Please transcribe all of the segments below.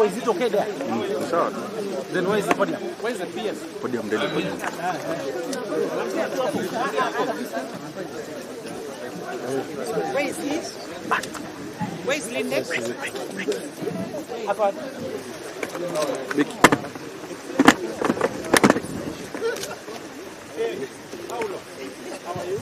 Is it okay there? Sure. Then where is the podium? Where is the PS? Podium daily podium. Where is he? Where is Lindex? Vicky. Paulo, how are you?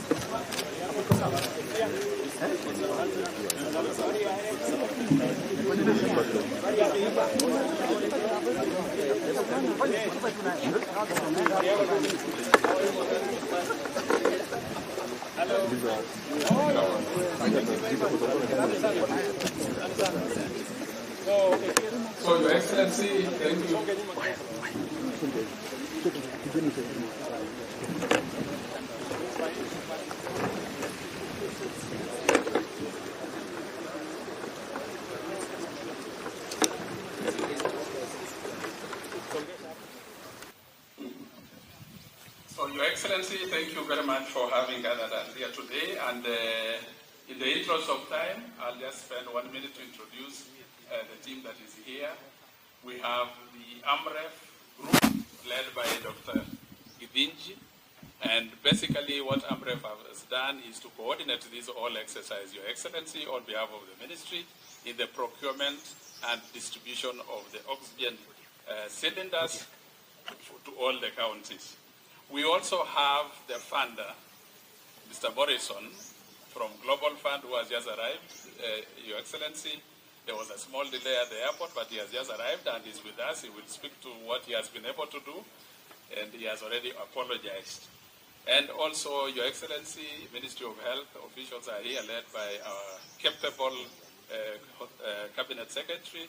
So, Your Excellency, thank you. So, Your Excellency, thank you very much for having gathered us here today. And in the interest of time, I'll just spend 1 minute to introduce the team that is here. We have the Amref group led by Dr. Gidinji. And basically what Amref has done is to coordinate this whole exercise, Your Excellency, on behalf of the Ministry in the procurement and distribution of the oxygen cylinders to all the counties. We also have the funder, Mr. Morrison, from Global Fund, who has just arrived. Your Excellency, there was a small delay at the airport, but he has just arrived and is with us. He will speak to what he has been able to do, and he has already apologized. And also, Your Excellency, Ministry of Health officials are here, led by our capable Cabinet Secretary,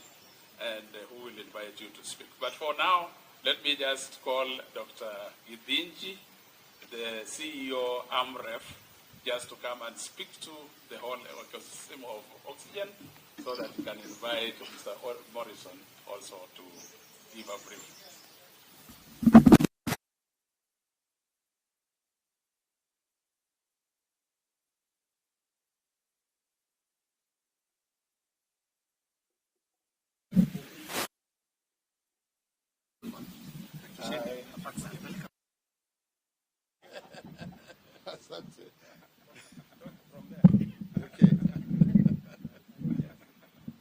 and who will invite you to speak. But for now, let me just call Dr. Gidinji, the CEO Amref, just to come and speak to the whole ecosystem of oxygen, so that we can invite Mr. Morrison also to give a brief.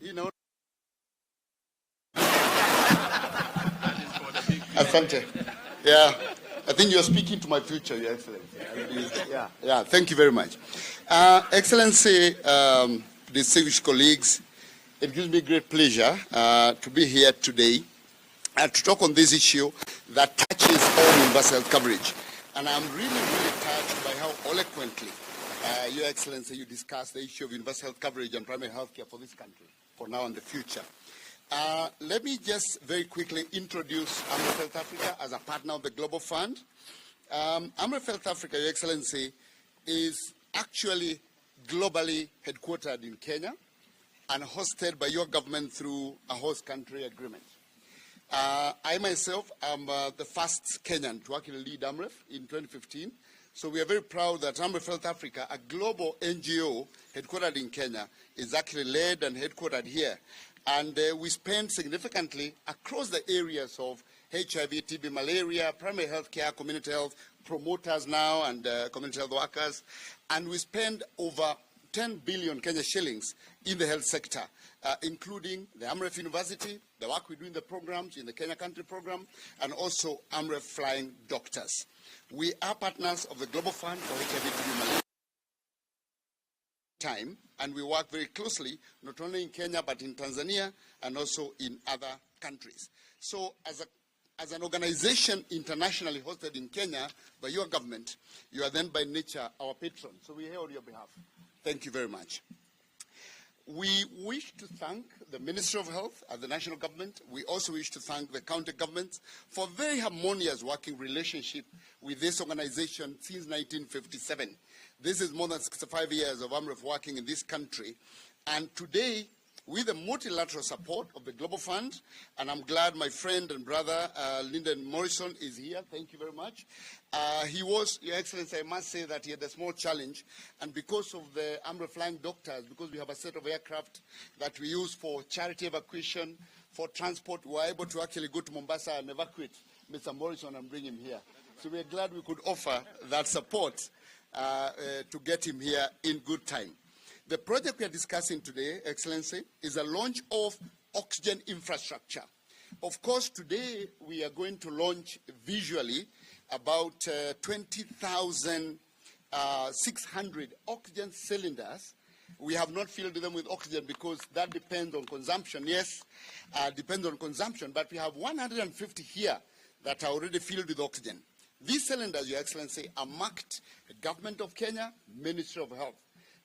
You know, Asante. Yeah, I think you're speaking to my future, Your Excellency. Yeah, thank you very much. Excellency, distinguished colleagues, it gives me great pleasure to be here today to talk on this issue that touches all universal health coverage. And I'm really, really touched by how eloquently, Your Excellency, you discussed the issue of universal health coverage and primary health care for this country, for now and the future. Let me just very quickly introduce Amref Health Africa as a partner of the Global Fund. Amref Health Africa, Your Excellency, is actually globally headquartered in Kenya and hosted by your government through a host country agreement. I myself am the first Kenyan to actually lead Amref in 2015. So we are very proud that Amref Health Africa, a global NGO headquartered in Kenya, is actually led and headquartered here. And we spend significantly across the areas of HIV, TB, malaria, primary health care, community health, promoters now, and community health workers. And we spend over 10 billion Kenya shillings in the health sector, including the Amref University, the work we do in the programs, in the Kenya Country Program, and also Amref Flying Doctors. We are partners of the Global Fund for HIV, TB, malaria. Time, and we work very closely, not only in Kenya, but in Tanzania, and also in other countries. So as as an organization internationally hosted in Kenya by your government, you are then by nature our patron. So we're here on your behalf. Thank you very much. We wish to thank the Ministry of Health and the national government. We also wish to thank the county governments for a very harmonious working relationship with this organization since 1957. This is more than 65 years of Amref working in this country. And today, with the multilateral support of the Global Fund, and I'm glad my friend and brother Lyndon Morrison is here. Thank you very much. He was, Your Excellency, I must say that he had a small challenge, and because of the Amref flying doctors, because we have a set of aircraft that we use for charity evacuation, for transport, we were able to actually go to Mombasa and evacuate Mr. Morrison and bring him here. So we're glad we could offer that support to get him here in good time. The project we are discussing today, Excellency, is a launch of oxygen infrastructure. Of course, today we are going to launch visually about 20,600 oxygen cylinders. We have not filled them with oxygen because that depends on consumption. Yes, depends on consumption, but we have 150 here that are already filled with oxygen. These cylinders, Your Excellency, are marked Government of Kenya, Ministry of Health.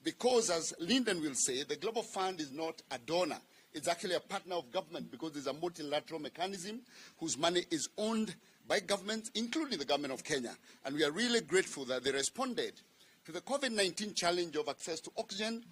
Because, as Lyndon will say, the Global Fund is not a donor. It's actually a partner of government because it's a multilateral mechanism whose money is owned by governments, including the government of Kenya. And we are really grateful that they responded to the COVID-19 challenge of access to oxygen.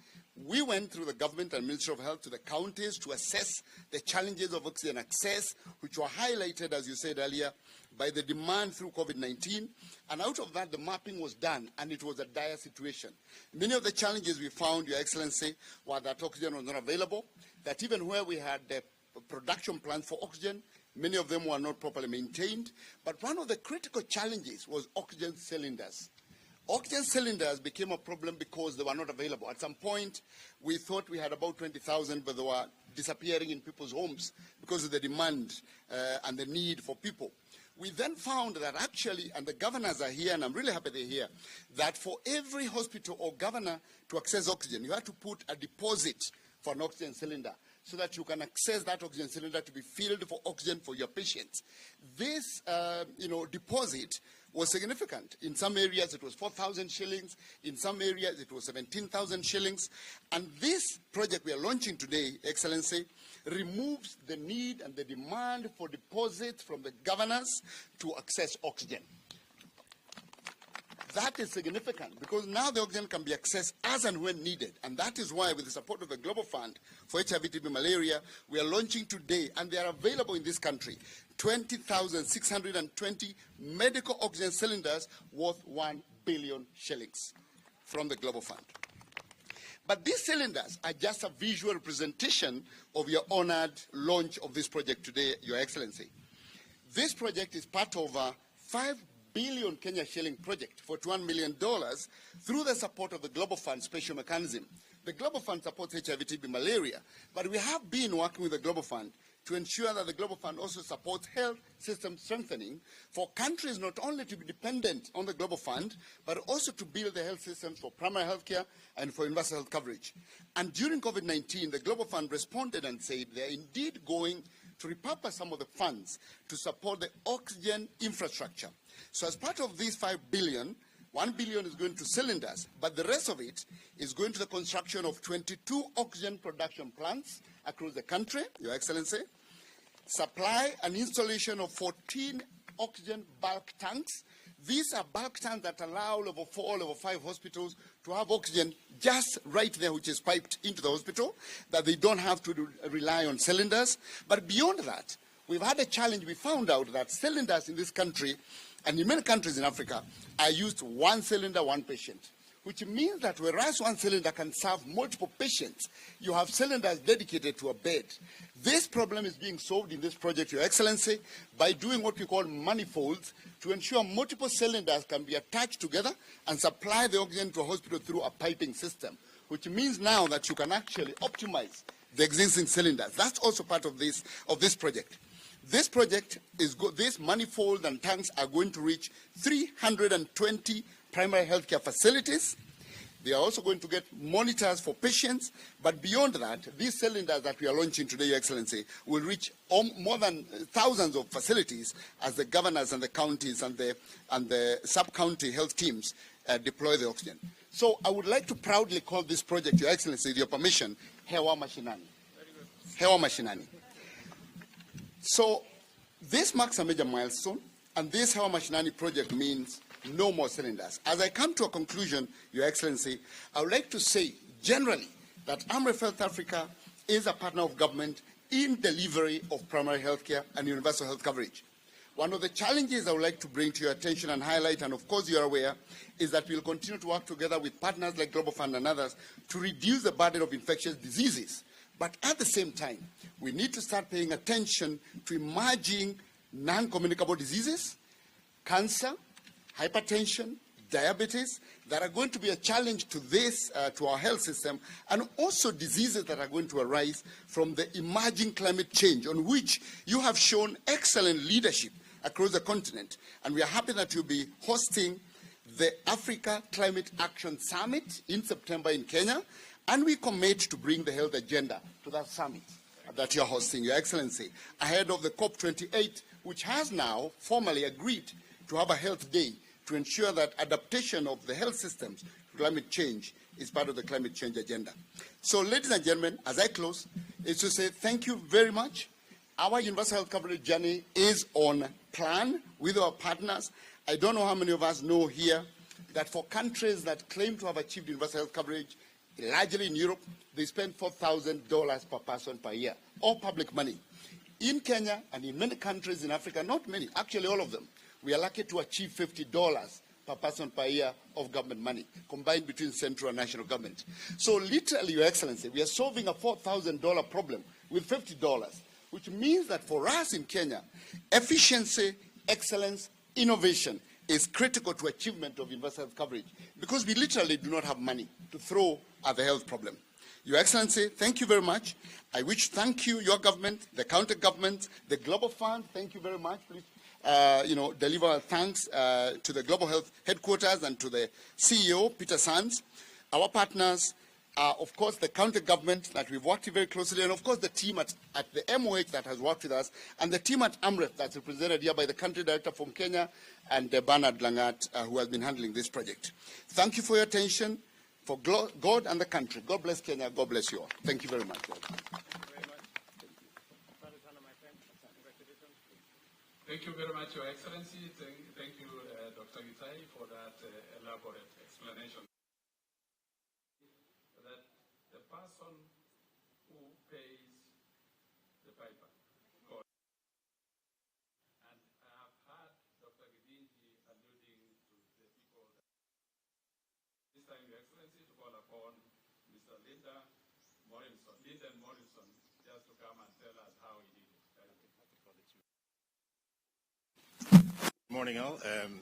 We went through the government and Ministry of Health to the counties to assess the challenges of oxygen access, which were highlighted, as you said earlier, by the demand through COVID-19. And out of that, the mapping was done, and it was a dire situation. Many of the challenges we found, Your Excellency, were that oxygen was not available, that even where we had the production plants for oxygen, many of them were not properly maintained. But one of the critical challenges was oxygen cylinders. Oxygen cylinders became a problem because they were not available. At some point, we thought we had about 20,000, but they were disappearing in people's homes because of the demand and the need for people. We then found that actually, and the governors are here, and I'm really happy they're here, that for every hospital or governor to access oxygen, you have to put a deposit for an oxygen cylinder so that you can access that oxygen cylinder to be filled for oxygen for your patients. This, deposit was significant. In some areas, it was 4,000 shillings. In some areas, it was 17,000 shillings. And this project we are launching today, Excellency, removes the need and the demand for deposits from the governors to access oxygen. That is significant because now the oxygen can be accessed as and when needed. And that is why, with the support of the Global Fund for HIV/TB malaria, we are launching today, and they are available in this country, 20,620 medical oxygen cylinders worth 1 billion shillings from the Global Fund. But these cylinders are just a visual representation of your honored launch of this project today, Your Excellency. This project is part of a 5 billion Kenya shilling project for $1 million through the support of the Global Fund special mechanism. The Global Fund supports HIV/TB malaria, but we have been working with the Global Fund to ensure that the Global Fund also supports health system strengthening for countries not only to be dependent on the Global Fund, but also to build the health systems for primary health care and for universal health coverage. And during COVID-19, the Global Fund responded and said they are indeed going to repurpose some of the funds to support the oxygen infrastructure. So as part of these 5 billion, 1 billion is going to cylinders, but the rest of it is going to the construction of 22 oxygen production plants across the country, Your Excellency, supply and installation of 14 oxygen bulk tanks. These are bulk tanks that allow level 4, level 5 hospitals to have oxygen just right there, which is piped into the hospital, that they don't have to rely on cylinders. But beyond that, we've had a challenge. We found out that cylinders in this country and in many countries in Africa are used one cylinder, one patient, which means that whereas one cylinder can serve multiple patients, you have cylinders dedicated to a bed. This problem is being solved in this project, Your Excellency, by doing what we call manifolds to ensure multiple cylinders can be attached together and supply the oxygen to a hospital through a piping system, which means now that you can actually optimize the existing cylinders. That's also part of this project. This project is this manifold and tanks are going to reach 320 primary healthcare facilities. They are also going to get monitors for patients. But beyond that, these cylinders that we are launching today, Your Excellency, will reach more than thousands of facilities as the governors and the counties and the sub-county health teams deploy the oxygen. So I would like to proudly call this project, Your Excellency, with your permission, Hewa Mashinani. Hewa Mashinani. So this marks a major milestone, and this Hewa Mashinani project means no more cylinders. As I come to a conclusion, Your Excellency, I would like to say generally that Amref Health Africa is a partner of government in delivery of primary health care and universal health coverage. One of the challenges I would like to bring to your attention and highlight, and of course you are aware, is that we will continue to work together with partners like Global Fund and others to reduce the burden of infectious diseases. But at the same time, we need to start paying attention to emerging non-communicable diseases, cancer, hypertension, diabetes, that are going to be a challenge to this, to our health system, and also diseases that are going to arise from the emerging climate change, on which you have shown excellent leadership across the continent. And we are happy that you'll be hosting the Africa Climate Action Summit in September in Kenya, and we commit to bring the health agenda to that summit that you're hosting, Your Excellency, ahead of the COP28, which has now formally agreed to have a health day to ensure that adaptation of the health systems to climate change is part of the climate change agenda. So, ladies and gentlemen, as I close, is to say thank you very much. Our universal health coverage journey is on plan with our partners. I don't know how many of us know here that for countries that claim to have achieved universal health coverage, largely in Europe, they spend $4,000 per person per year, all public money. In Kenya and in many countries in Africa, not many, actually all of them, we are lucky to achieve $50 per person per year of government money, combined between central and national government. So literally, Your Excellency, we are solving a $4,000 problem with $50, which means that for us in Kenya, efficiency, excellence, innovation is critical to achievement of universal health coverage, because we literally do not have money to throw at the health problem. Your Excellency, thank you very much. I wish to thank you, your government, the county government, the Global Fund. Thank you very much. Please, deliver our thanks to the Global Health Headquarters and to the CEO, Peter Sands. Our partners are, of course, the county government that we've worked with very closely, and of course the team at the MOH that has worked with us, and the team at Amref that's represented here by the country director from Kenya and Bernard Langat, who has been handling this project. Thank you for your attention. For God and the country. God bless Kenya. God bless you all. Thank you very much. Thank you very much, Your Excellency. Thank you, Dr. Gitai, for that elaborate explanation. That the person who pays the piper, God. And I have heard Dr. Gidinji alluding to the people. This time, Your Excellency, to call upon Mr. Lyndon Morrison, just to come and tell us how he did it. Good morning, all.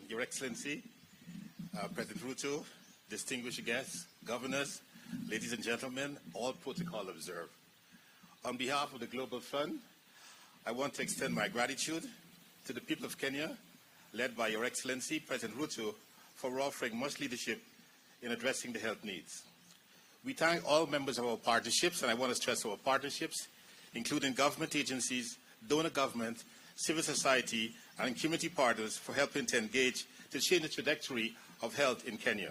Your Excellency, President Ruto, distinguished guests, governors, ladies and gentlemen, all protocol observed. On behalf of the Global Fund, I want to extend my gratitude to the people of Kenya, led by Your Excellency, President Ruto, for offering much leadership in addressing the health needs. We thank all members of our partnerships, and I want to stress our partnerships, including government agencies, donor government, civil society, and community partners for helping to engage to change the trajectory of health in Kenya.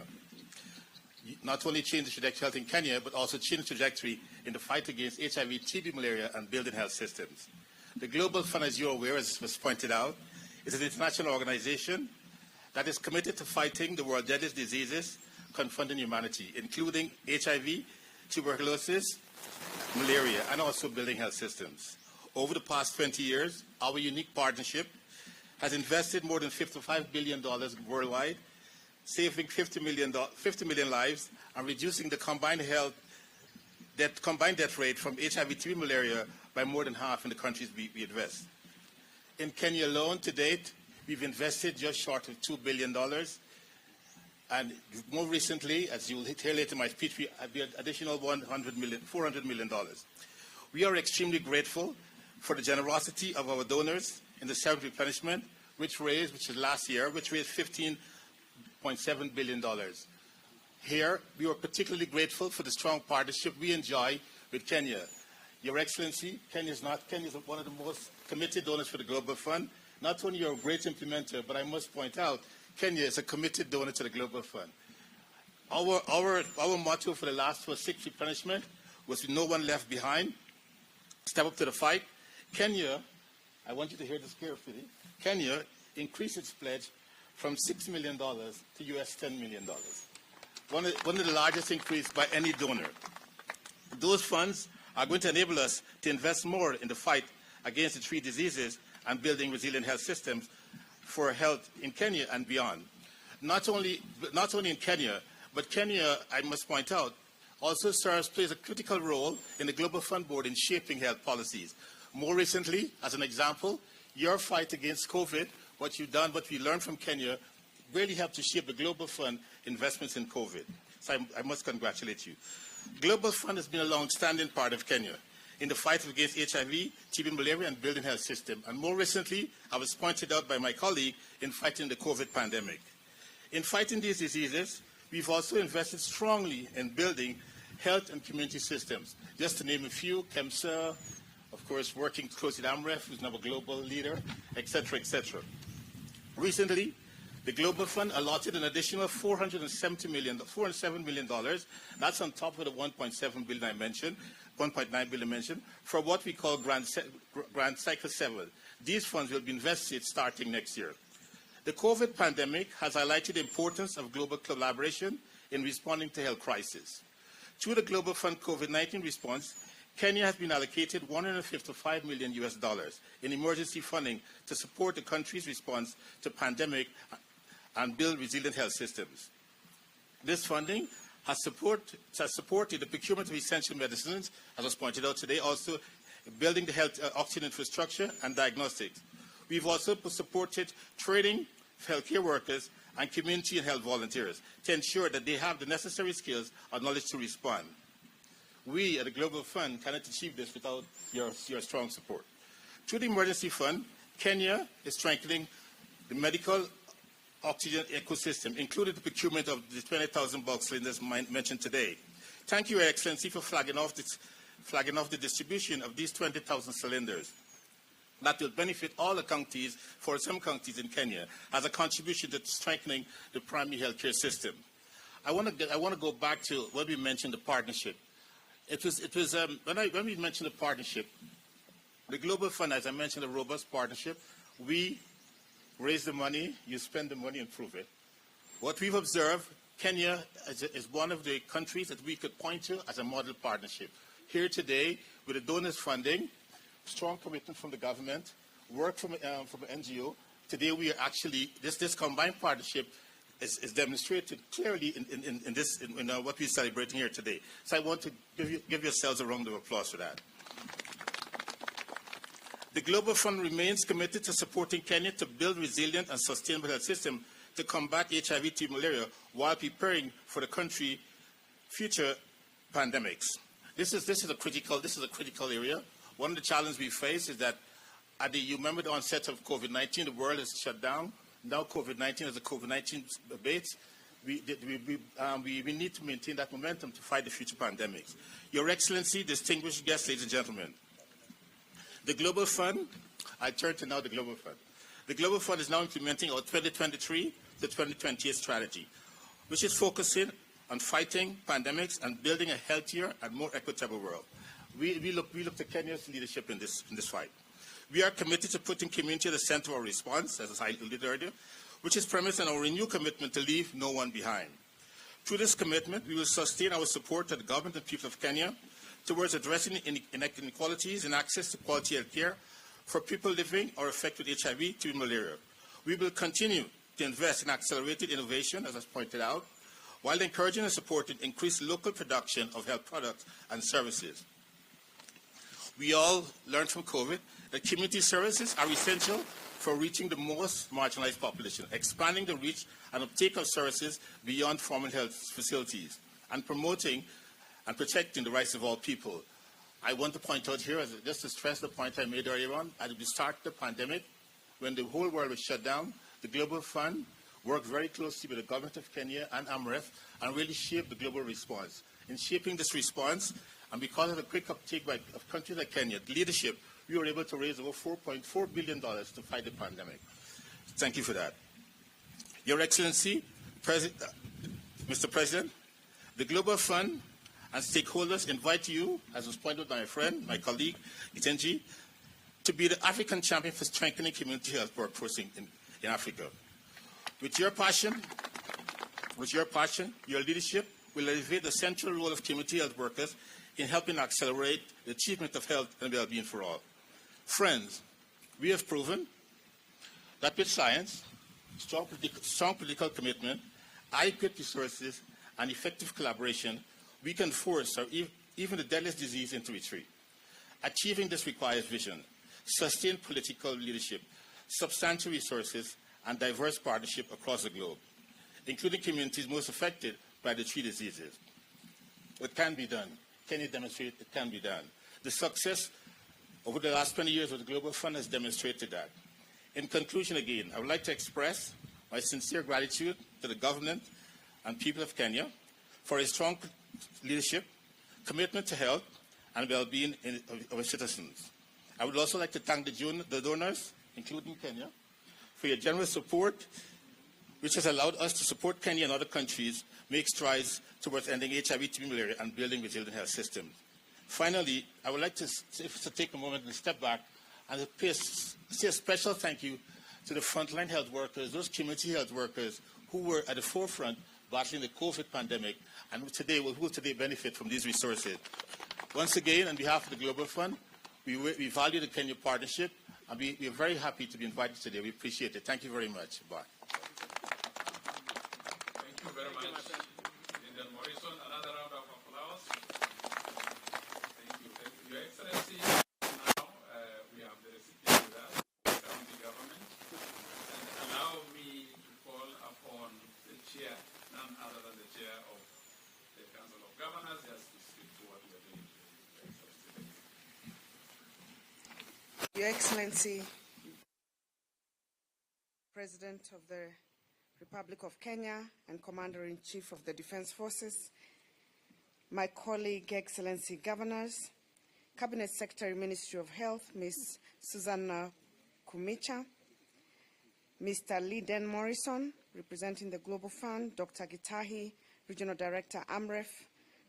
Not only change the trajectory of health in Kenya, but also change the trajectory in the fight against HIV, TB, malaria, and building health systems. The Global Fund, as you're aware, as was pointed out, is an international organization that is committed to fighting the world's deadliest diseases confronting humanity, including HIV, tuberculosis, malaria, and also building health systems. Over the past 20 years, our unique partnership has invested more than $55 billion worldwide, saving 50 million lives and reducing the combined death rate from HIV, TB, malaria by more than half in the countries we address. In Kenya alone, to date, we've invested just short of $2 billion. And more recently, as you will hear later in my speech, we have the additional $400 million. We are extremely grateful for the generosity of our donors in the seventh replenishment, which is last year, which raised $15.7 billion. Here, we are particularly grateful for the strong partnership we enjoy with Kenya. Your Excellency, Kenya is one of the most committed donors for the Global Fund. Not only you're a great implementer, but I must point out, Kenya is a committed donor to the Global Fund. Our motto for the last 6 replenishment was with no one left behind. Step up to the fight. Kenya, I want you to hear this carefully, Kenya increased its pledge from $6 million to US $10 million. One of the largest increases by any donor. Those funds are going to enable us to invest more in the fight against the 3 diseases and building resilient health systems for health in Kenya and beyond. Not only in Kenya, but Kenya, I must point out, also plays a critical role in the Global Fund Board in shaping health policies. More recently, as an example, your fight against COVID, what you've done, what we learned from Kenya, really helped to shape the Global Fund investments in COVID. So I must congratulate you. Global Fund has been a long-standing part of Kenya in the fight against HIV, TB, malaria, and building health system. And more recently, I was pointed out by my colleague in fighting the COVID pandemic. In fighting these diseases, we've also invested strongly in building health and community systems. Just to name a few, KEMSA, of course, working closely with Amref, who's now a global leader, etc., etc. Recently, the Global Fund allotted an additional $407 million. That's on top of the $1.7 billion I mentioned, $1.9 billion mentioned, for what we call Grand Cycle 7. These funds will be invested starting next year. The COVID pandemic has highlighted the importance of global collaboration in responding to health crisis. Through the Global Fund COVID-19 response, Kenya has been allocated $155 million in emergency funding to support the country's response to pandemic and build resilient health systems. This funding has supported the procurement of essential medicines, as was pointed out today, also building the health oxygen infrastructure and diagnostics. We've also supported training for healthcare workers and community and health volunteers to ensure that they have the necessary skills and knowledge to respond. We at the Global Fund cannot achieve this without your strong support. Through the Emergency Fund, Kenya is strengthening the medical oxygen ecosystem, including the procurement of the 20,000 bulk cylinders mentioned today. Thank you, Your Excellency, for flagging off the distribution of these 20,000 cylinders. That will benefit all the counties, for some counties in Kenya, as a contribution to strengthening the primary healthcare system. I want to go back to when we mentioned the partnership. When we mentioned the partnership, the Global Fund, as I mentioned, a robust partnership. We raise the money, you spend the money, and prove it. What we've observed, Kenya is one of the countries that we could point to as a model partnership. Here today, with the donors funding, strong commitment from the government, work from an NGO. Today, we are actually this combined partnership is demonstrated clearly in what we're celebrating here today. So I want to give yourselves a round of applause for that. The Global Fund remains committed to supporting Kenya to build resilient and sustainable health system to combat HIV, TB, malaria, while preparing for the country's future pandemics. This is a critical area. One of the challenges we face is that you remember the onset of COVID-19, the world is shut down. Now COVID-19, as the COVID-19 abates, we need to maintain that momentum to fight the future pandemics. Your Excellency, distinguished guests, ladies and gentlemen, the Global Fund, I turn to now the Global Fund. The Global Fund is now implementing our 2023 to 2028 strategy, which is focusing on fighting pandemics and building a healthier and more equitable world. We look to Kenya's leadership in this fight. We are committed to putting community at the center of our response, as I alluded earlier, which is premised on our renewed commitment to leave no one behind. Through this commitment, we will sustain our support to the government and people of Kenya towards addressing inequalities in access to quality health care for people living or affected with HIV, TB, malaria. We will continue to invest in accelerated innovation, as I pointed out, while encouraging and supporting increased local production of health products and services. We all learned from COVID that community services are essential for reaching the most marginalized population, expanding the reach and uptake of services beyond formal health facilities, and promoting and protecting the rights of all people. I want to point out here, just to stress the point I made earlier on, at the start of the pandemic, when the whole world was shut down, the Global Fund work very closely with the government of Kenya and Amref and really shape the global response. In shaping this response, and because of the quick uptake by of countries like Kenya, the leadership, we were able to raise over $4.4 billion to fight the pandemic. Thank you for that. Your Excellency, Mr. President, the Global Fund and stakeholders invite you, as was pointed out by my friend, my colleague, Itenji, to be the African champion for strengthening community health workforce in Africa. With your passion, your leadership will elevate the central role of community health workers in helping accelerate the achievement of health and well-being for all. Friends, we have proven that with science, strong political commitment, adequate resources, and effective collaboration, we can force even the deadliest disease into retreat. Achieving this requires vision, sustained political leadership, substantial resources, and diverse partnership across the globe, including communities most affected by the three diseases. It can be done. Can you demonstrate it can be done? The success over the last 20 years of the Global Fund has demonstrated that. In conclusion, again, I would like to express my sincere gratitude to the government and people of Kenya for its strong leadership, commitment to health and well-being of its citizens. I would also like to thank the donors, including Kenya, for your generous support, which has allowed us to support Kenya and other countries make strides towards ending HIV, TB, malaria, and building resilient health systems. Finally, I would like to take a moment and step back and say a special thank you to the frontline health workers, those community health workers who were at the forefront battling the COVID pandemic and who will today benefit from these resources. Once again, on behalf of the Global Fund, we value the Kenya partnership, and we are very happy to be invited today. We appreciate it. Thank you very much. Bye. Thank you very much, Indian Morrison. Another round of applause. Thank you. Thank you. Your Excellency, now we have the recipient with us, the county government. And allow me to call upon the chair, none other than the chair of the Council of Governors, just to speak to what we are doing. Your Excellency, President of the Republic of Kenya and Commander-in-Chief of the Defense Forces, my colleague, Excellency Governors, Cabinet Secretary, Ministry of Health, Ms. Susanna Kumicha, Mr. Lee Den Morrison, representing the Global Fund, Dr. Gitahi, Regional Director, Amref,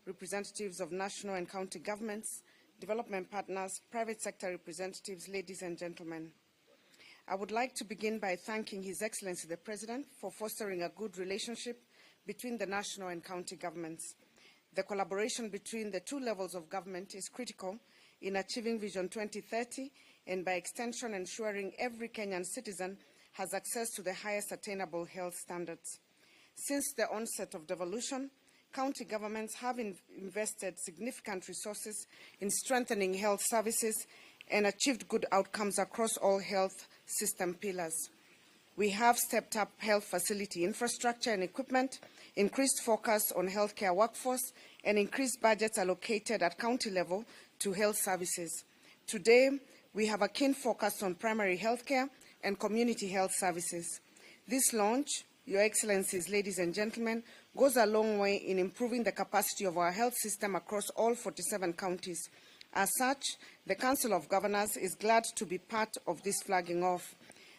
representatives of national and county governments, development partners, private sector representatives, ladies and gentlemen. I would like to begin by thanking His Excellency the President for fostering a good relationship between the national and county governments. The collaboration between the two levels of government is critical in achieving Vision 2030 and by extension ensuring every Kenyan citizen has access to the highest attainable health standards. Since the onset of devolution, county governments have invested significant resources in strengthening health services and achieved good outcomes across all health system pillars. We have stepped up health facility infrastructure and equipment, increased focus on healthcare workforce, and increased budgets allocated at county level to health services. Today, we have a keen focus on primary healthcare and community health services. This launch, Your Excellencies, ladies and gentlemen, goes a long way in improving the capacity of our health system across all 47 counties. As such, the Council of Governors is glad to be part of this flagging off.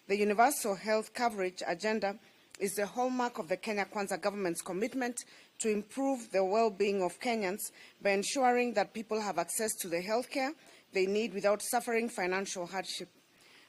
The universal health coverage agenda is the hallmark of the Kenya Kwanza government's commitment to improve the well-being of Kenyans by ensuring that people have access to the health care they need without suffering financial hardship.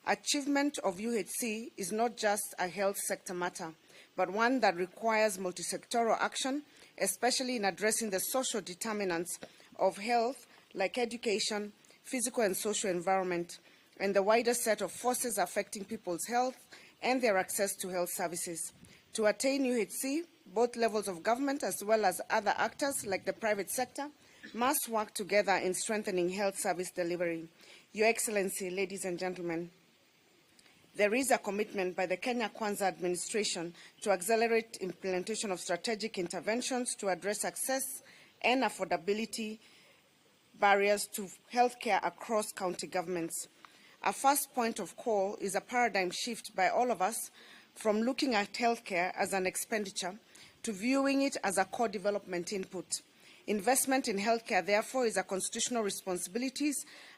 Achievement of UHC is not just a health sector matter, but one that requires multi-sectoral action, especially in addressing the social determinants of health, like education, physical and social environment, and the wider set of forces affecting people's health and their access to health services. To attain UHC, both levels of government as well as other actors like the private sector must work together in strengthening health service delivery. Your Excellency, ladies and gentlemen, there is a commitment by the Kenya Kwanza administration to accelerate implementation of strategic interventions to address access and affordability barriers to healthcare across county governments. Our first point of call is a paradigm shift by all of us from looking at healthcare as an expenditure to viewing it as a core development input. Investment in healthcare, therefore, is a constitutional responsibility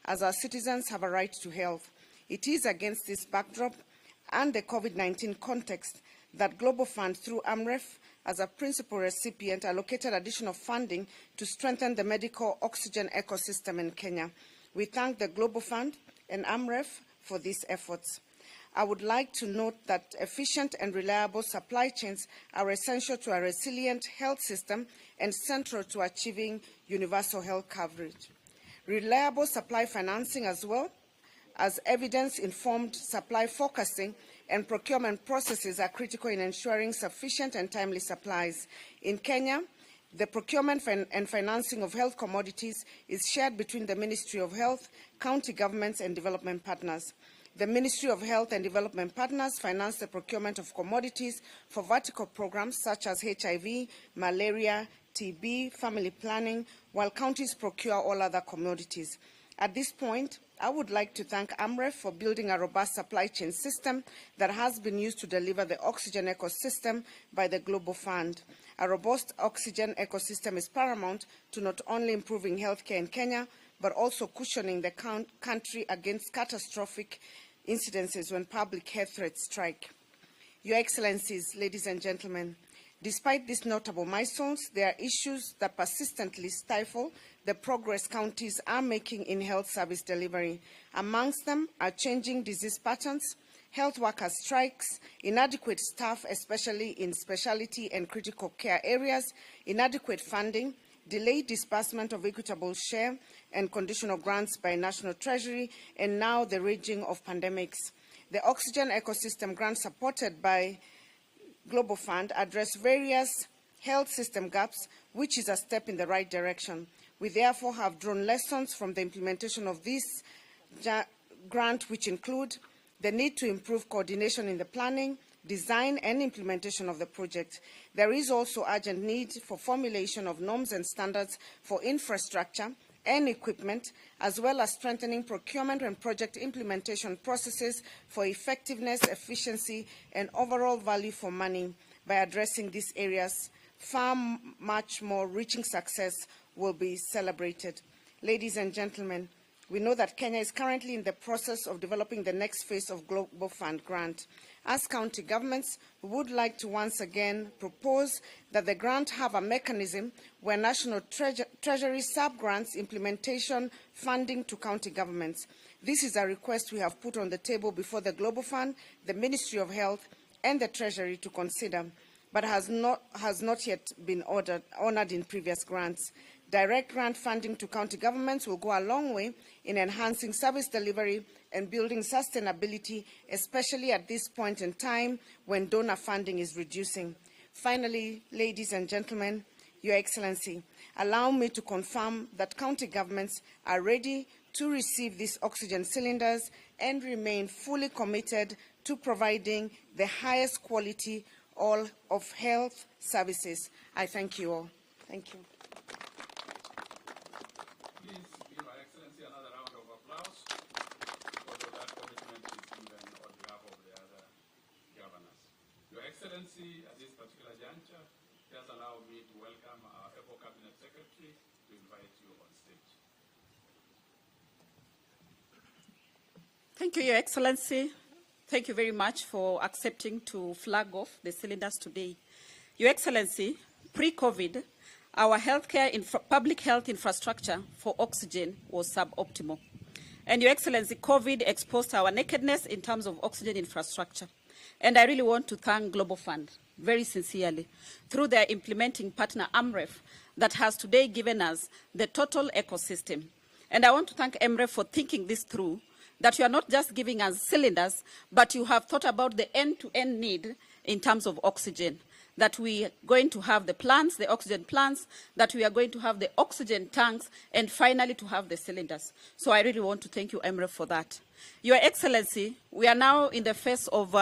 as our citizens have a right to health. It is against this backdrop and the COVID-19 context that Global Fund, through Amref, as a principal recipient, allocated additional funding to strengthen the medical oxygen ecosystem in Kenya. We thank the Global Fund and Amref for these efforts. I would like to note that efficient and reliable supply chains are essential to a resilient health system and central to achieving universal health coverage. Reliable supply financing, as well as evidence-informed supply forecasting and procurement processes, are critical in ensuring sufficient and timely supplies. In Kenya, the procurement and financing of health commodities is shared between the Ministry of Health, county governments, and development partners. The Ministry of Health and Development Partners finance the procurement of commodities for vertical programs such as HIV, malaria, TB, family planning, while counties procure all other commodities. At this point, I would like to thank Amref for building a robust supply chain system that has been used to deliver the oxygen ecosystem by the Global Fund. A robust oxygen ecosystem is paramount to not only improving healthcare in Kenya, but also cushioning the country against catastrophic incidences when public health threats strike. Your Excellencies, ladies and gentlemen, despite these notable milestones, there are issues that persistently stifle the progress counties are making in health service delivery. Amongst them are changing disease patterns, health workers' strikes, inadequate staff, especially in specialty and critical care areas, inadequate funding, delayed disbursement of equitable share and conditional grants by National Treasury, and now the raging of pandemics. The oxygen ecosystem grants supported by Global Fund address various health system gaps, which is a step in the right direction. We therefore have drawn lessons from the implementation of this grant, which include the need to improve coordination in the planning, design and implementation of the project. There is also urgent need for formulation of norms and standards for infrastructure and equipment, as well as strengthening procurement and project implementation processes for effectiveness, efficiency, and overall value for money. By addressing these areas, far much more reaching success will be celebrated. Ladies and gentlemen, we know that Kenya is currently in the process of developing the next phase of Global Fund grant. As county governments, we would like to once again propose that the grant have a mechanism where National Treasury sub-grants implementation funding to county governments. This is a request we have put on the table before the Global Fund, the Ministry of Health, and the Treasury to consider, but has not yet been honored in previous grants. Direct grant funding to county governments will go a long way in enhancing service delivery and building sustainability, especially at this point in time when donor funding is reducing. Finally, ladies and gentlemen, Your Excellency, allow me to confirm that county governments are ready to receive these oxygen cylinders and remain fully committed to providing the highest quality of health services. I thank you all. Thank you. Excellency, at this particular juncture, just allow me to welcome our able Cabinet Secretary to invite you on stage. Thank you, Your Excellency. Thank you very much for accepting to flag off the cylinders today. Your Excellency, pre-COVID, our public health infrastructure for oxygen was suboptimal. And Your Excellency, COVID exposed our nakedness in terms of oxygen infrastructure. And I really want to thank Global Fund very sincerely through their implementing partner Amref that has today given us the total ecosystem. And I want to thank Amref for thinking this through, that you are not just giving us cylinders, but you have thought about the end-to-end need in terms of oxygen, that we are going to have the plants, the oxygen plants, that we are going to have the oxygen tanks, and finally to have the cylinders. So I really want to thank you, Amref, for that. Your Excellency, we are now in the phase of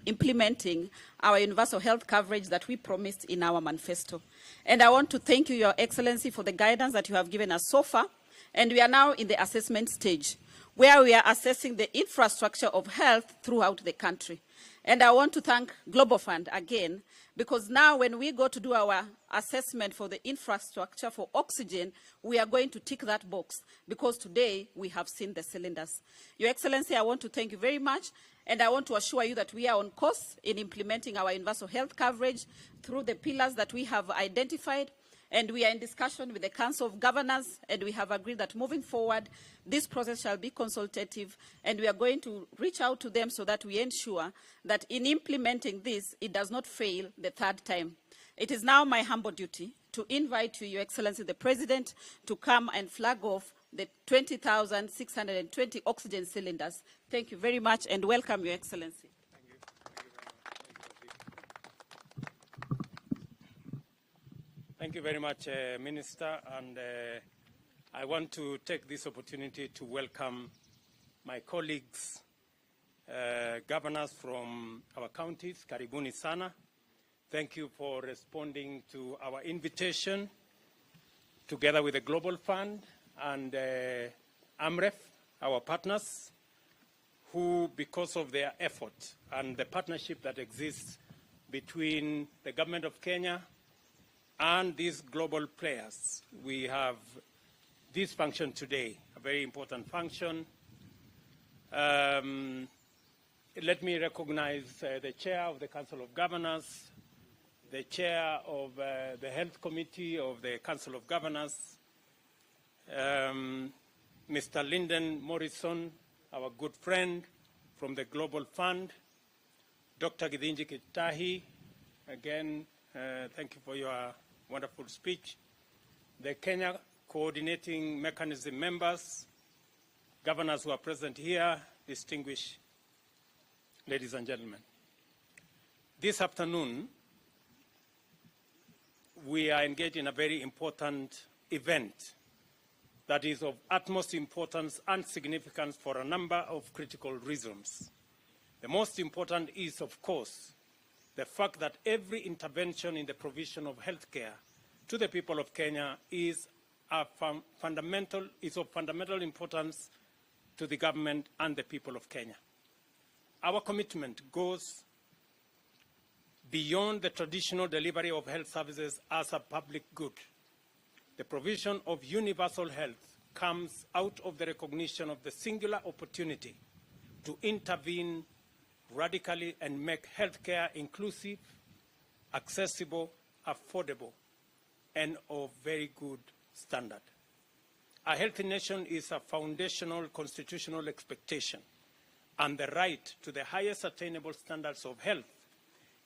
implementing our universal health coverage that we promised in our manifesto. And I want to thank you, Your Excellency, for the guidance that you have given us so far. And we are now in the assessment stage, where we are assessing the infrastructure of health throughout the country. And I want to thank Global Fund again, because now when we go to do our assessment for the infrastructure for oxygen, we are going to tick that box, because today we have seen the cylinders. Your Excellency, I want to thank you very much, and I want to assure you that we are on course in implementing our universal health coverage through the pillars that we have identified. And we are in discussion with the Council of Governors, and we have agreed that moving forward, this process shall be consultative, and we are going to reach out to them so that we ensure that in implementing this, it does not fail the third time. It is now my humble duty to invite you, Your Excellency the President, to come and flag off the 20,620 oxygen cylinders. Thank you very much, and welcome, Your Excellency. Thank you very much, Minister, and I want to take this opportunity to welcome my colleagues, governors from our counties. Karibuni sana. Thank you for responding to our invitation, together with the Global Fund and Amref, our partners, who, because of their effort and the partnership that exists between the Government of Kenya and these global players, we have this function today, a very important function. Let me recognize the Chair of the Council of Governors, the Chair of the Health Committee of the Council of Governors, Mr. Lyndon Morrison, our good friend from the Global Fund, Dr. Githinji Kitahi, again, thank you for your wonderful speech. The Kenya Coordinating Mechanism members, governors who are present here, distinguished ladies and gentlemen. This afternoon, we are engaged in a very important event that is of utmost importance and significance for a number of critical reasons. The most important is, of course, the fact that every intervention in the provision of health care to the people of Kenya is of fundamental importance to the government and the people of Kenya. Our commitment goes beyond the traditional delivery of health services as a public good. The provision of universal health comes out of the recognition of the singular opportunity to intervene radically and make healthcare inclusive, accessible, affordable, and of very good standard. A healthy nation is a foundational constitutional expectation, and the right to the highest attainable standards of health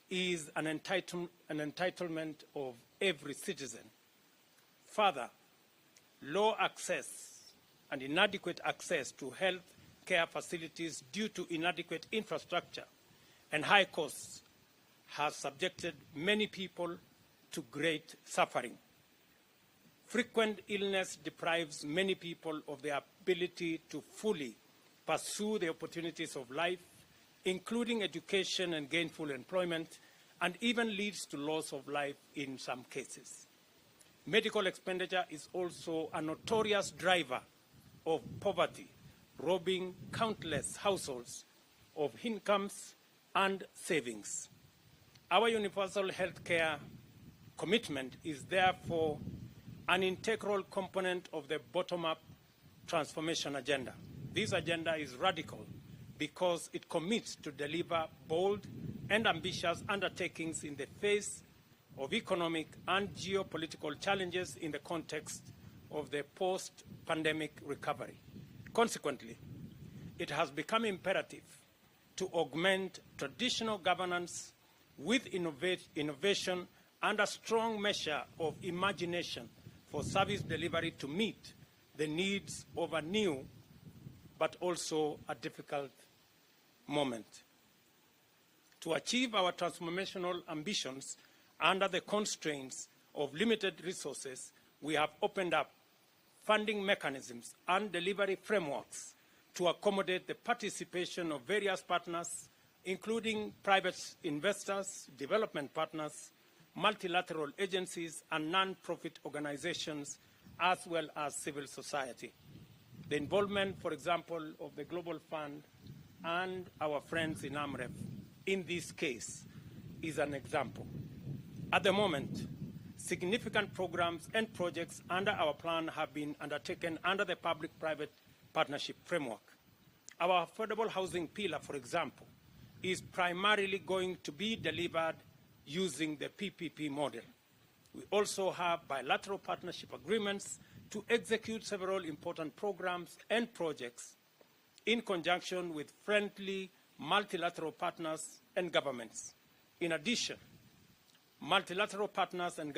is an entitlement of every citizen. Further, low access and inadequate access to health care facilities due to inadequate infrastructure and high costs has subjected many people to great suffering. Frequent illness deprives many people of the ability to fully pursue the opportunities of life, including education and gainful employment, and even leads to loss of life in some cases. Medical expenditure is also a notorious driver of poverty, robbing countless households of incomes and savings. Our universal health care commitment is therefore an integral component of the bottom-up transformation agenda. This agenda is radical because it commits to deliver bold and ambitious undertakings in the face of economic and geopolitical challenges in the context of the post-pandemic recovery. Consequently, it has become imperative to augment traditional governance with innovation and a strong measure of imagination for service delivery to meet the needs of a new but also a difficult moment. To achieve our transformational ambitions under the constraints of limited resources, we have opened up funding mechanisms and delivery frameworks to accommodate the participation of various partners, including private investors, development partners, multilateral agencies, and non-profit organizations, as well as civil society. The involvement, for example, of the Global Fund and our friends in Amref in this case is an example. At the moment, significant programs and projects under our plan have been undertaken under the public-private partnership framework. Our affordable housing pillar, for example, is primarily going to be delivered using the PPP model. We also have bilateral partnership agreements to execute several important programs and projects in conjunction with friendly multilateral partners and governments. In addition, multilateral partners and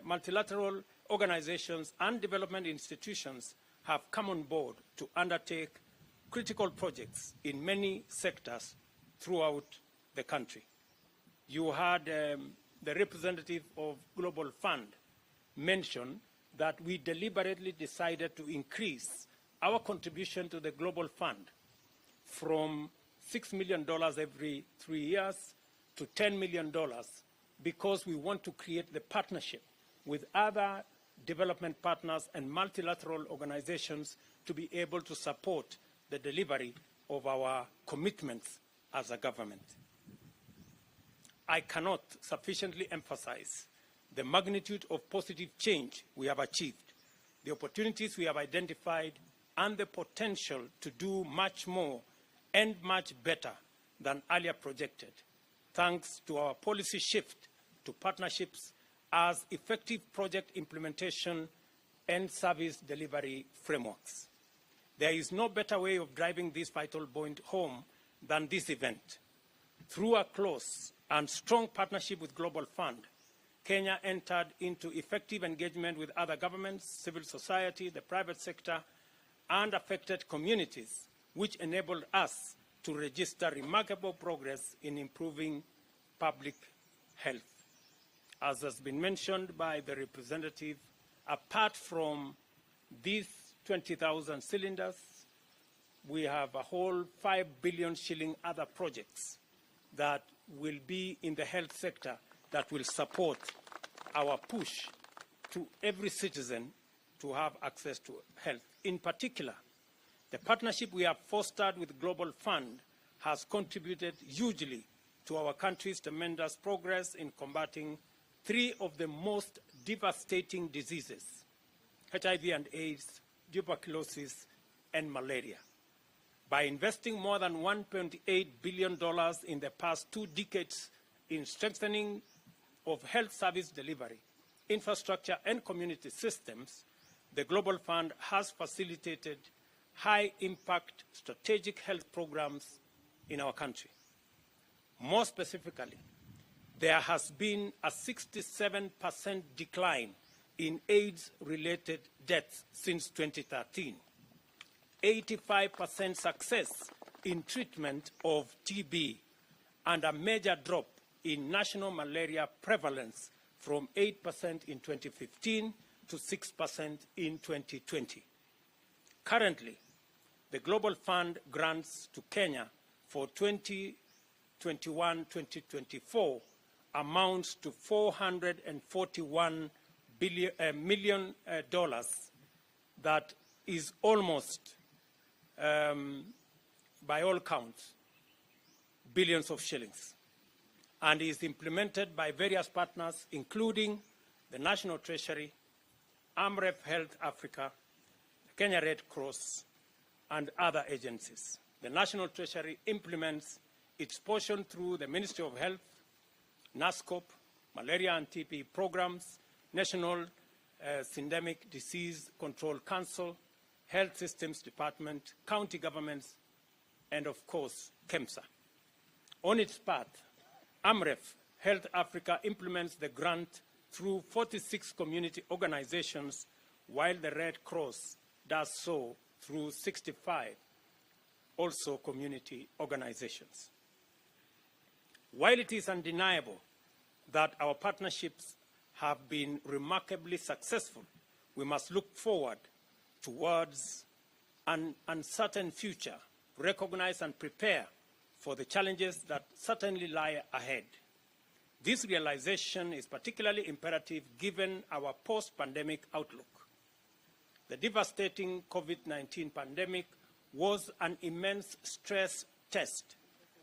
multilateral organizations and development institutions have come on board to undertake critical projects in many sectors throughout the country. You heard the representative of Global Fund mention that we deliberately decided to increase our contribution to the Global Fund from $6 million every 3 years to $10 million because we want to create the partnership with other development partners and multilateral organizations to be able to support the delivery of our commitments as a government. I cannot sufficiently emphasize the magnitude of positive change we have achieved, the opportunities we have identified, and the potential to do much more and much better than earlier projected, thanks to our policy shift to partnerships as effective project implementation and service delivery frameworks. There is no better way of driving this vital point home than this event. Through a close and strong partnership with Global Fund, Kenya entered into effective engagement with other governments, civil society, the private sector, and affected communities, which enabled us to register remarkable progress in improving public health. As has been mentioned by the representative, apart from these 20,000 cylinders, we have a whole 5 billion shilling other projects that will be in the health sector that will support our push to every citizen to have access to health. In particular, the partnership we have fostered with Global Fund has contributed hugely to our country's tremendous progress in combating 3 of the most devastating diseases: HIV and AIDS, tuberculosis, and malaria. By investing more than $1.8 billion in the past 2 decades in strengthening of health service delivery, infrastructure, and community systems, the Global Fund has facilitated high-impact strategic health programs in our country. More specifically, there has been a 67% decline in AIDS-related deaths since 2013, 85% success in treatment of TB, and a major drop in national malaria prevalence from 8% in 2015 to 6% in 2020. Currently, the Global Fund grants to Kenya for 2021-2024 amounts to $441 million. That is almost, by all counts, billions of shillings, and is implemented by various partners, including the National Treasury, Amref Health Africa, Kenya Red Cross, and other agencies. The National Treasury implements its portion through the Ministry of Health, NASCOP, malaria and TB programs, National Syndemic Disease Control Council, Health Systems Department, county governments, and of course, KEMSA. On its part, Amref Health Africa implements the grant through 46 community organizations, while the Red Cross does so through 65 also community organizations. While it is undeniable that our partnerships have been remarkably successful, we must look forward towards an uncertain future, recognize and prepare for the challenges that certainly lie ahead. This realization is particularly imperative given our post-pandemic outlook. The devastating COVID-19 pandemic was an immense stress test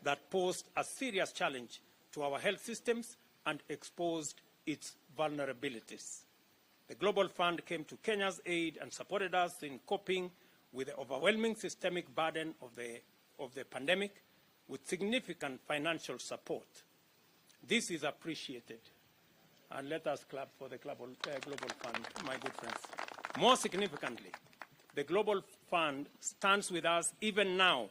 that posed a serious challenge to our health systems and exposed its vulnerabilities. The Global Fund came to Kenya's aid and supported us in coping with the overwhelming systemic burden of the pandemic with significant financial support. This is appreciated. And let us clap for the Global Fund, my good friends. More significantly, the Global Fund stands with us even now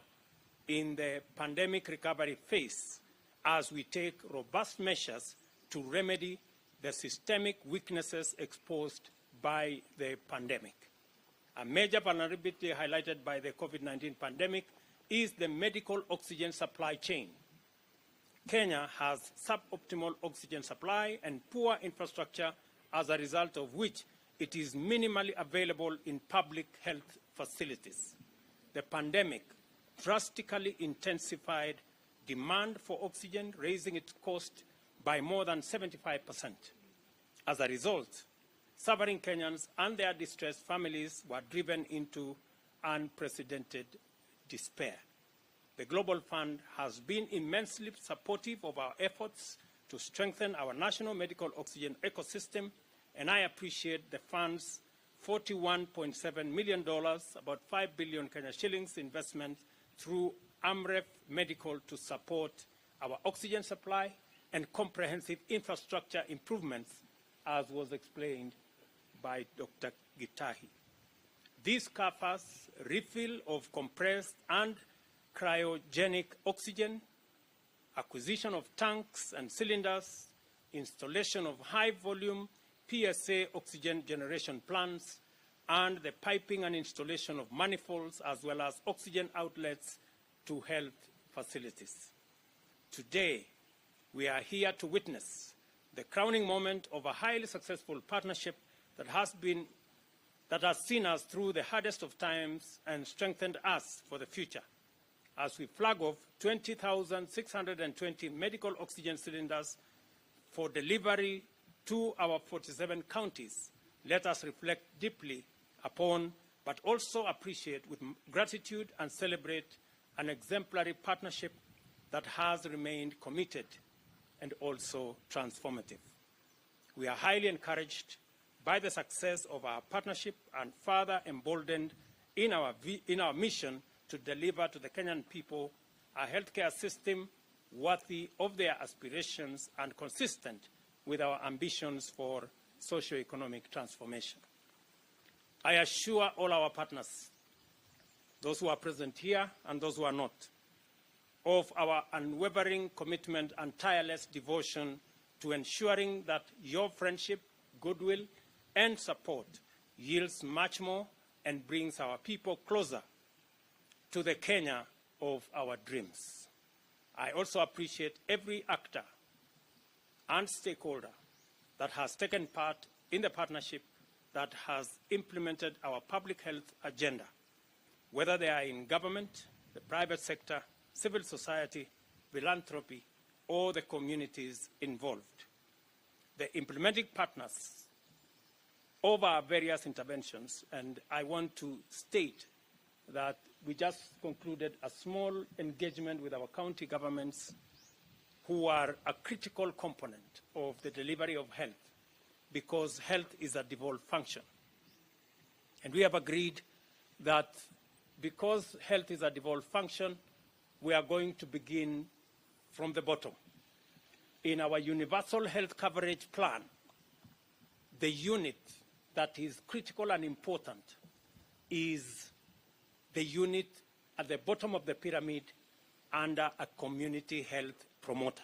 in the pandemic recovery phase as we take robust measures to remedy the systemic weaknesses exposed by the pandemic. A major vulnerability highlighted by the COVID-19 pandemic is the medical oxygen supply chain. Kenya has suboptimal oxygen supply and poor infrastructure, as a result of which it is minimally available in public health facilities. The pandemic drastically intensified demand for oxygen, raising its cost by more than 75%. As a result, suffering Kenyans and their distressed families were driven into unprecedented despair. The Global Fund has been immensely supportive of our efforts to strengthen our national medical oxygen ecosystem, and I appreciate the fund's $41.7 million, about 5 billion Kenya shillings investment through Amref Medical to support our oxygen supply and comprehensive infrastructure improvements, as was explained by Dr. Gitahi. This covers refill of compressed and cryogenic oxygen, acquisition of tanks and cylinders, installation of high-volume PSA oxygen generation plants, and the piping and installation of manifolds, as well as oxygen outlets to health facilities. Today, we are here to witness the crowning moment of a highly successful partnership that has seen us through the hardest of times and strengthened us for the future. As we flag off 20,620 medical oxygen cylinders for delivery to our 47 counties, let us reflect deeply upon, but also appreciate with gratitude and celebrate an exemplary partnership that has remained committed and also transformative. We are highly encouraged by the success of our partnership and further emboldened in our mission to deliver to the Kenyan people a healthcare system worthy of their aspirations and consistent with our ambitions for socio-economic transformation. I assure all our partners, those who are present here and those who are not, of our unwavering commitment and tireless devotion to ensuring that your friendship, goodwill, and support yields much more and brings our people closer to the Kenya of our dreams. I also appreciate every actor and stakeholder that has taken part in the partnership that has implemented our public health agenda, whether they are in government, the private sector, civil society, philanthropy, or the communities involved. The implementing partners of our various interventions, and I want to state that we just concluded a small engagement with our county governments who are a critical component of the delivery of health, because health is a devolved function. And we have agreed that because health is a devolved function, we are going to begin from the bottom. In our universal health coverage plan, the unit that is critical and important is the unit at the bottom of the pyramid under a community health promoter.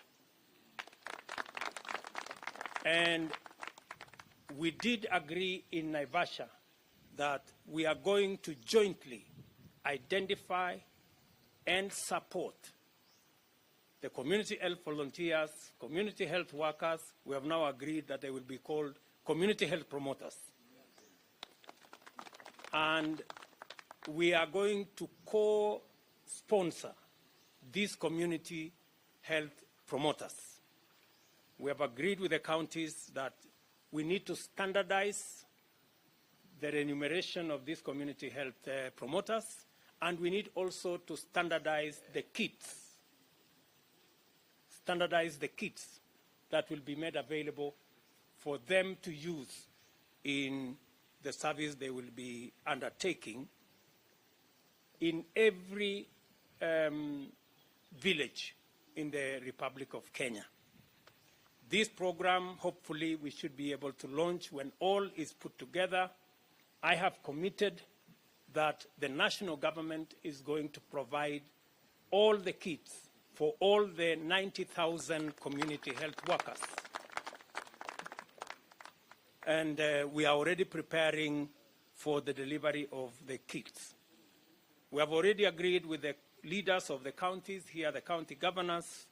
And we did agree in Naivasha that we are going to jointly identify and support the community health volunteers, community health workers. We have now agreed that they will be called community health promoters. And we are going to co-sponsor these community health promoters. We have agreed with the counties that we need to standardize the remuneration of these community health promoters, and we need also to standardize the kits standardize the kits that will be made available for them to use in the service they will be undertaking in every village in the Republic of Kenya. This program, hopefully, we should be able to launch when all is put together. I have committed that the national government is going to provide all the kits for all the 90,000 community health workers. And we are already preparing for the delivery of the kits. We have already agreed with the leaders of the counties, here the county governors,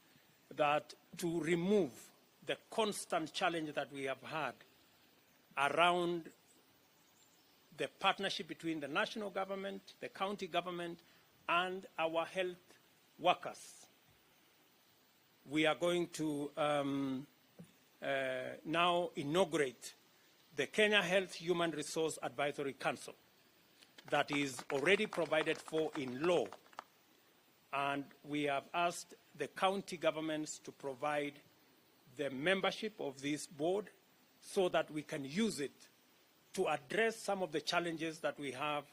that to remove the constant challenge that we have had around the partnership between the national government, the county government, and our health workers. We are going to now inaugurate the Kenya Health Human Resource Advisory Council that is already provided for in law. And we have asked the county governments to provide the membership of this board so that we can use it to address some of the challenges that we have,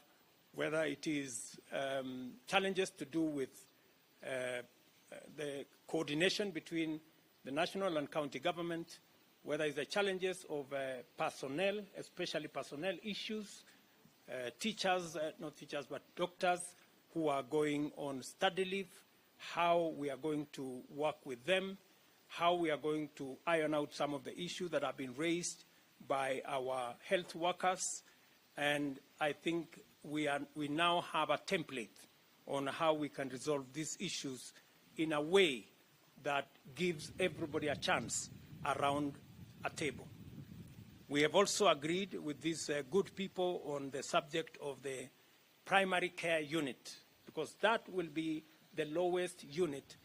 whether it is challenges to do with the coordination between the national and county government, whether it's the challenges of personnel, especially personnel issues, teachers, not teachers, but doctors who are going on study leave, how we are going to work with them, how we are going to iron out some of the issues that have been raised by our health workers. And I think we now have a template on how we can resolve these issues in a way that gives everybody a chance around a table. We have also agreed with these good people on the subject of the primary care unit, because that will be the lowest unit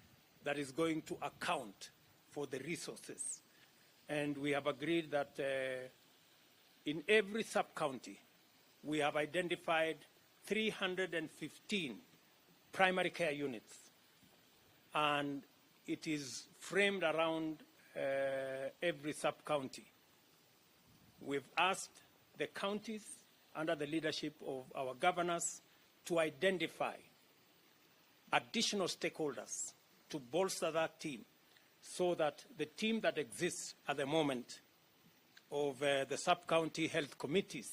that is going to account for the resources. And we have agreed that in every sub-county, we have identified 315 primary care units. And it is framed around every sub-county. We've asked the counties, under the leadership of our governors, to identify additional stakeholders to bolster that team, so that the team that exists at the moment of the sub-county health committees,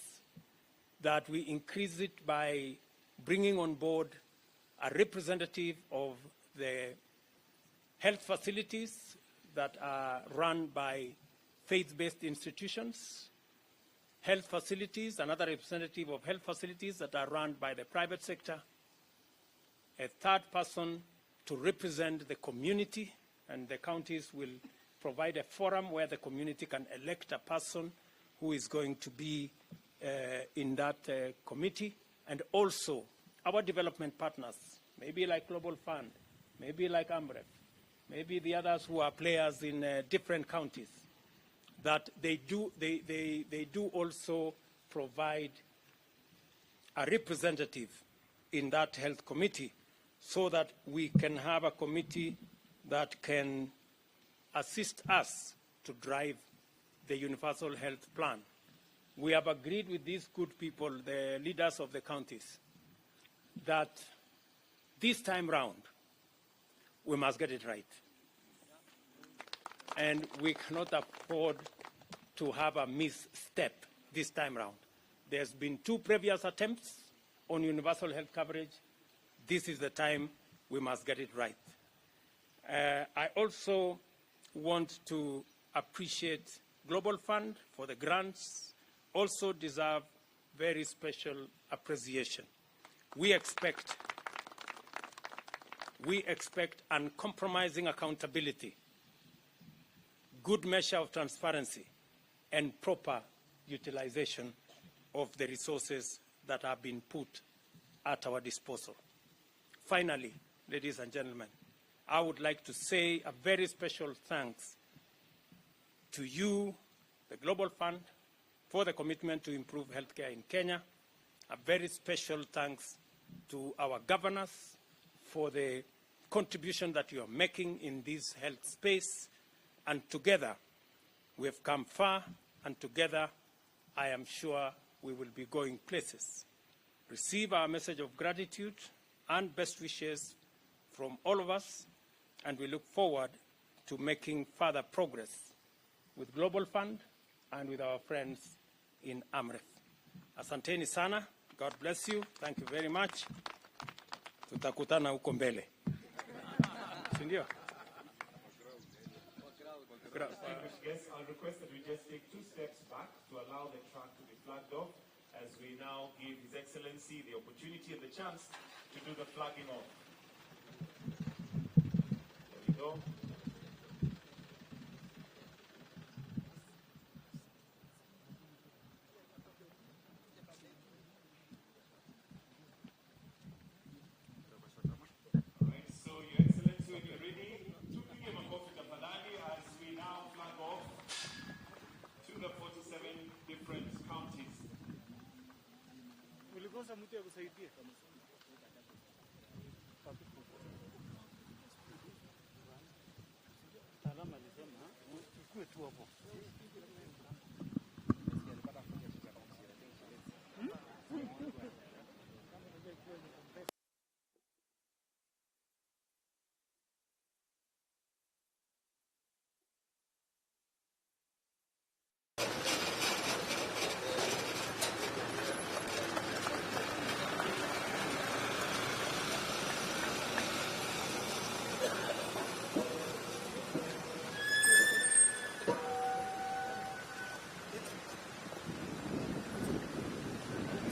that we increase it by bringing on board a representative of the health facilities that are run by faith-based institutions, health facilities, another representative of health facilities that are run by the private sector, a third person to represent the community, and the counties will provide a forum where the community can elect a person who is going to be in that committee, and also our development partners, maybe like Global Fund, maybe like Amref, maybe the others who are players in different counties, that they do also provide a representative in that health committee, so that we can have a committee that can assist us to drive the universal health plan. We have agreed with these good people, the leaders of the counties, that this time round, we must get it right. And we cannot afford to have a misstep this time round. There's been 2 previous attempts on universal health coverage. This is the time we must get it right. I also want to appreciate Global Fund for the grants, also deserve very special appreciation. We expect uncompromising accountability, good measure of transparency, and proper utilization of the resources that have been put at our disposal. Finally, ladies and gentlemen, I would like to say a very special thanks to you, the Global Fund, for the commitment to improve healthcare in Kenya. A very special thanks to our governors for the contribution that you are making in this health space. And together, we have come far, and together, I am sure we will be going places. Receive our message of gratitude and best wishes from all of us, and we look forward to making further progress with Global Fund and with our friends in Amref. Asanteni sana. God bless you. Thank you very much. Tutakutana huko mbele. Sindio? Guests, I'll request that we just take 2 steps back to allow the track to be flagged off as we now give His Excellency the opportunity and the chance to do the flagging off. There we go.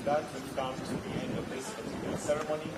That will come to the end of this particular ceremony.